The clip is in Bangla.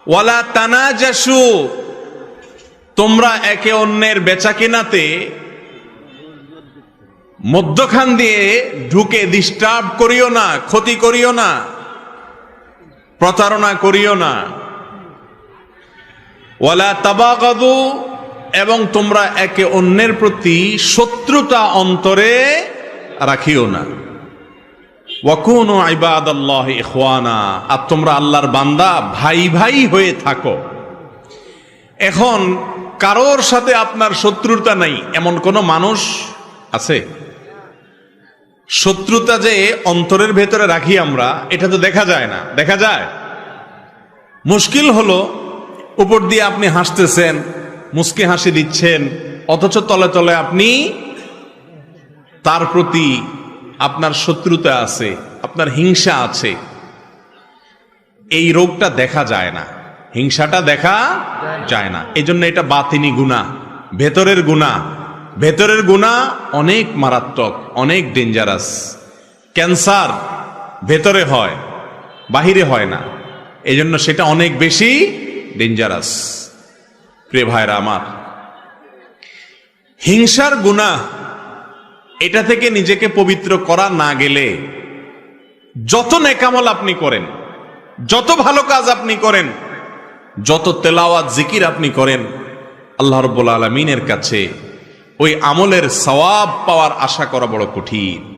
ওয়ালা তানাজাসু, তোমরা একে অন্যের বেচাকেনাতে মধ্যখান দিয়ে ঢুকে ডিস্টার্ব করিও না, ক্ষতি করিও না, প্রতারণা করিও না। ওয়ালা তাবাগাদু, এবং তোমরা একে অন্যের প্রতি শত্রুতা অন্তরে রাখিও না। ওয়াকুনু ইবাদাল্লাহি ইখওয়ানা, আর তোমরা আল্লাহর বান্দা ভাই ভাই হয়ে থাকো। এখন কারোর সাথে আপনার শত্রুতা নাই এমন কোন মানুষ আছে? শত্রুতা যে অন্তরের ভেতরে রাখি আমরা, এটা তো দেখা যায় না। দেখা যায়? মুশকিল হলো উপর দিয়ে আপনি হাসতেছেন, মুস্কি হাসি দিচ্ছেন, অথচ তলে তলে আপনি তার প্রতি আপনার শত্রুতা আছে, আপনার হিংসা আছে। এই রোগটা দেখা যায় না, হিংসাটা দেখা যায় না। এই জন্য এটা বাতিনি গুনাহ, ভেতরের গুনাহ। ভেতরের গুনাহ অনেক মারাত্মক, অনেক ডেঞ্জারাস। ক্যান্সার ভেতরে হয়, বাহিরে হয় না। এই জন্য সেটা অনেক বেশি ডেঞ্জারাস। প্রিয় ভাইরা আমার, হিংসার গুনাহ, এটা থেকে নিজেকে পবিত্র করা না গেলে যত নেকামল আপনি করেন, যত ভালো কাজ আপনি করেন, যত তেলাওয়াত জিকির আপনি করেন, আল্লাহ রাব্বুল আলামিনের কাছে ওই আমলের সওয়াব পাওয়ার আশা করা বড় কঠিন।